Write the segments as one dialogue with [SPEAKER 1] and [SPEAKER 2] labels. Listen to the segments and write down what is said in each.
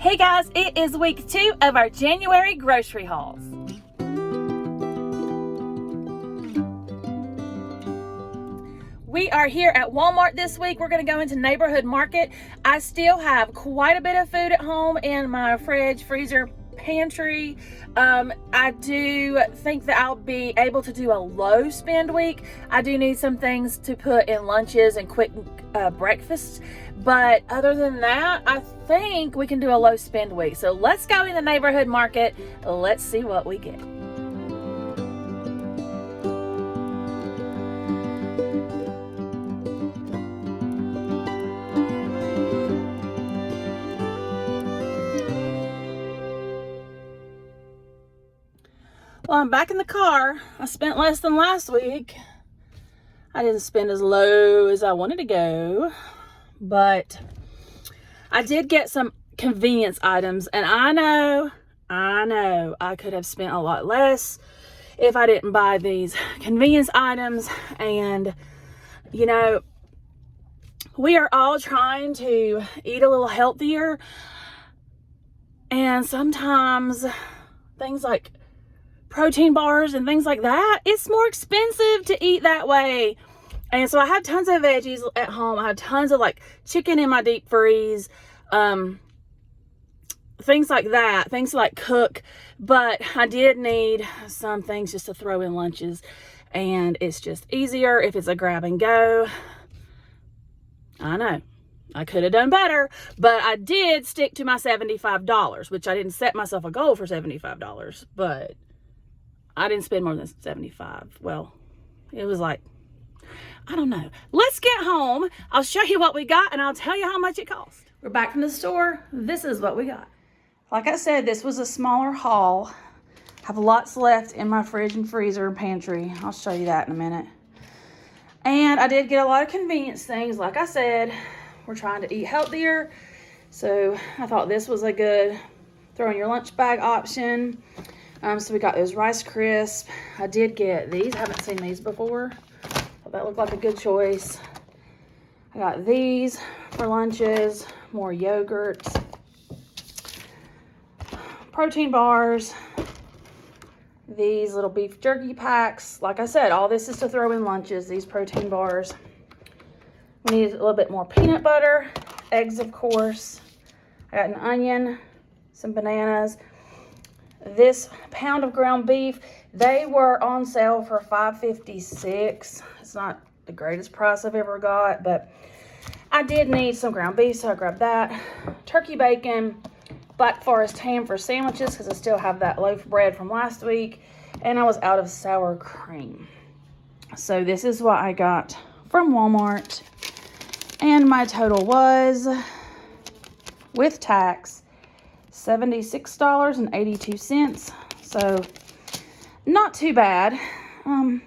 [SPEAKER 1] Hey guys, it is week 2 of our January grocery hauls. We are here at Walmart this week. We're going to go into neighborhood market. I still have quite a bit of food at home in my fridge, freezer, pantry. I do think that I'll be able to do a low spend week. I do need some things to put in lunches and quick breakfasts. But other than that, I think we can do a low spend week. So let's go in the neighborhood market. Let's see what we get. Well, I'm back in the car. I spent less than last week. I didn't spend as low as I wanted to go, but I did get some convenience items, and I know I could have spent a lot less if I didn't buy these convenience items. And you know, we are all trying to eat a little healthier, and sometimes things like protein bars and things like that, it's more expensive to eat that way. And so I had tons of veggies at home. I had tons of like chicken in my deep freeze, things like that, things to like cook. But I did need some things just to throw in lunches, and it's just easier if it's a grab and go. I know I could have done better, but I did stick to my $75, which I didn't set myself a goal for $75, but I didn't spend more than $75. Well, it was like, I don't know. Let's get home. I'll show you what we got, and I'll tell you how much it cost. We're back from the store. This is what we got. Like I said, this was a smaller haul. I have lots left in my fridge and freezer and pantry. I'll show you that in a minute. And I did get a lot of convenience things. Like I said, we're trying to eat healthier. So I thought this was a good throw in your lunch bag option. So we got those Rice Crisps. I did get these. I haven't seen these before. Thought that looked like a good choice. I got these for lunches. More yogurt. Protein bars. These little beef jerky packs. Like I said, all this is to throw in lunches, these protein bars. We need a little bit more peanut butter. Eggs, of course. I got an onion. Some bananas. This pound of ground beef, they were on sale for $5.56. It's not the greatest price I've ever got, but I did need some ground beef, so I grabbed that. Turkey bacon, Black Forest ham for sandwiches, because I still have that loaf of bread from last week, and I was out of sour cream. So this is what I got from Walmart, and my total was, with tax, $76.82. So not too bad. And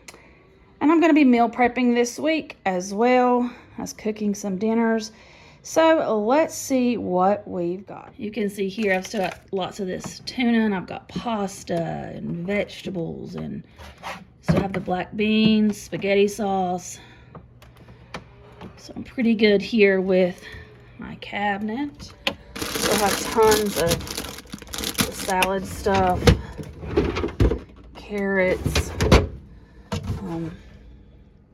[SPEAKER 1] I'm going to be meal prepping this week as well as cooking some dinners. So let's see what we've got. You can see here I've still got lots of this tuna, and I've got pasta and vegetables, and still have the black beans, spaghetti sauce. So I'm pretty good here with my cabinet. Still have tons of the salad stuff, carrots.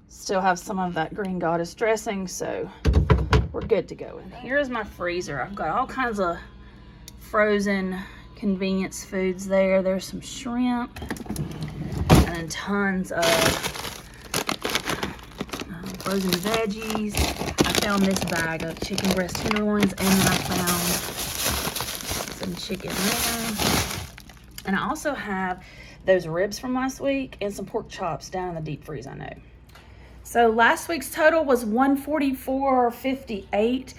[SPEAKER 1] Still have some of that green goddess dressing, so we're good to go. And here's my freezer. I've got all kinds of frozen convenience foods there. There's some shrimp, and then tons of frozen veggies. I found this bag of chicken breast tenderloins, and then I found some chicken there. And I also have those ribs from last week and some pork chops down in the deep freeze, I know. So last week's total was $144.58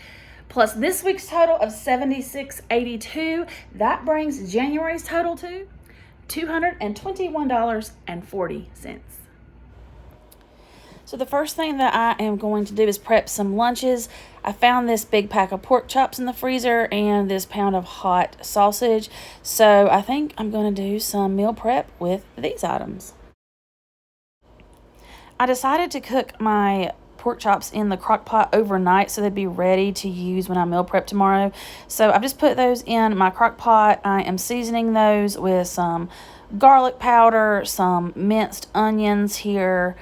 [SPEAKER 1] plus this week's total of $76.82. That brings January's total to $221.40. So the first thing that I am going to do is prep some lunches. I found this big pack of pork chops in the freezer and this pound of hot sausage. So I think I'm going to do some meal prep with these items. I decided to cook my pork chops in the crock pot overnight so they'd be ready to use when I meal prep tomorrow. So I've just put those in my crock pot. I am seasoning those with some garlic powder, some minced onions here.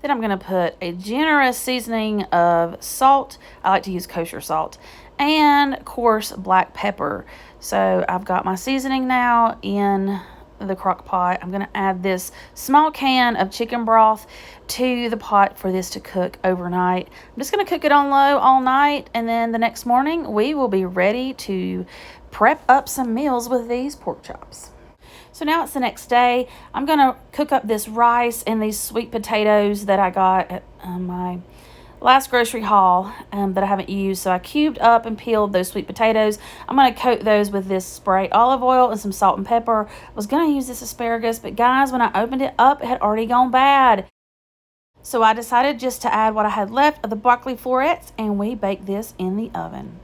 [SPEAKER 1] Then I'm going to put a generous seasoning of salt. I like to use kosher salt. And coarse black pepper. So I've got my seasoning now in the crock pot. I'm going to add this small can of chicken broth to the pot for this to cook overnight. I'm just going to cook it on low all night, and then the next morning we will be ready to prep up some meals with these pork chops. So now it's the next day. I'm going to cook up this rice and these sweet potatoes that I got at my last grocery haul that I haven't used. So I cubed up and peeled those sweet potatoes. I'm going to coat those with this spray olive oil and some salt and pepper. I was going to use this asparagus, but guys, when I opened it up, it had already gone bad. So I decided just to add what I had left of the broccoli florets, and we baked this in the oven.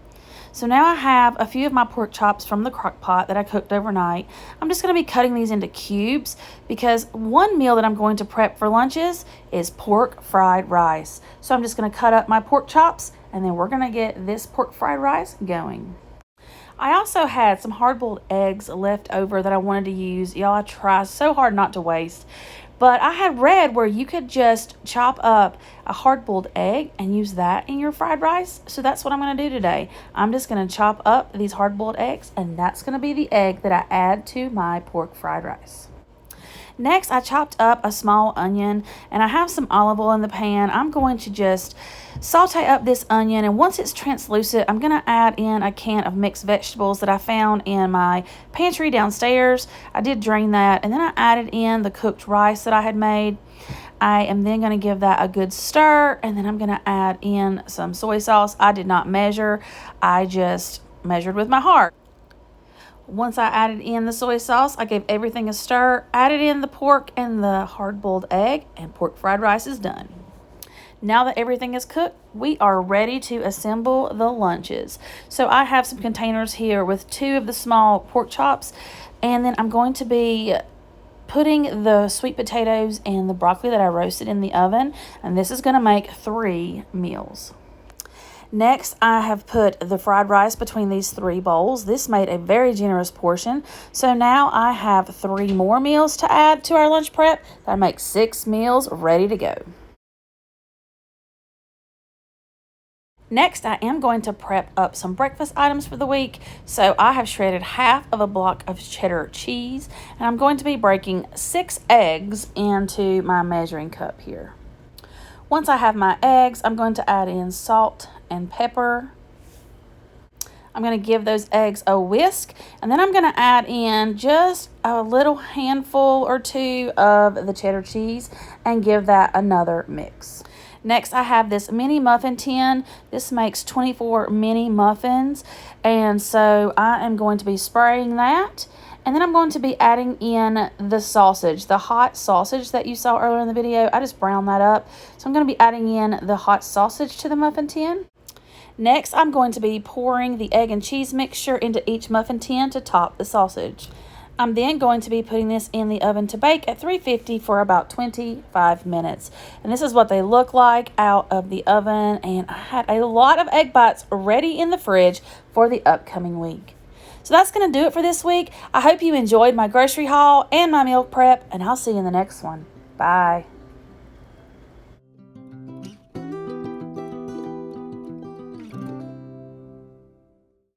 [SPEAKER 1] So now I have a few of my pork chops from the crock pot that I cooked overnight. I'm just going to be cutting these into cubes because one meal that I'm going to prep for lunches is pork fried rice. So I'm just going to cut up my pork chops, and then we're going to get this pork fried rice going. I also had some hard-boiled eggs left over that I wanted to use. Y'all, I try so hard not to waste. But I had read where you could just chop up a hard-boiled egg and use that in your fried rice. So that's what I'm going to do today. I'm just going to chop up these hard-boiled eggs, and that's going to be the egg that I add to my pork fried rice. Next, I chopped up a small onion, and I have some olive oil in the pan. I'm going to just saute up this onion, and once it's translucent, I'm going to add in a can of mixed vegetables that I found in my pantry downstairs. I did drain that, and then I added in the cooked rice that I had made. I am then going to give that a good stir, and then I'm going to add in some soy sauce. I did not measure. I just measured with my heart. Once I added in the soy sauce, I gave everything a stir, added in the pork and the hard-boiled egg, and pork fried rice is done. Now that everything is cooked, we are ready to assemble the lunches. So I have some containers here with 2 of the small pork chops, and then I'm going to be putting the sweet potatoes and the broccoli that I roasted in the oven, and this is going to make 3 meals. Next, I have put the fried rice between these 3 bowls. This made a very generous portion. So now I have 3 more meals to add to our lunch prep. That makes 6 meals ready to go. Next, I am going to prep up some breakfast items for the week. So I have shredded half of a block of cheddar cheese, and I'm going to be breaking 6 eggs into my measuring cup here. Once I have my eggs, I'm going to add in salt and pepper. I'm going to give those eggs a whisk, and then I'm going to add in just a little handful or 2 of the cheddar cheese and give that another mix. Next, I have this mini muffin tin. This makes 24 mini muffins, and so I am going to be spraying that. And then I'm going to be adding in the sausage, the hot sausage that you saw earlier in the video. I just browned that up. So I'm going to be adding in the hot sausage to the muffin tin. Next, I'm going to be pouring the egg and cheese mixture into each muffin tin to top the sausage. I'm then going to be putting this in the oven to bake at 350 for about 25 minutes. And this is what they look like out of the oven. And I had a lot of egg bites ready in the fridge for the upcoming week. So that's going to do it for this week. I hope you enjoyed my grocery haul and my meal prep, and I'll see you in the next one. Bye.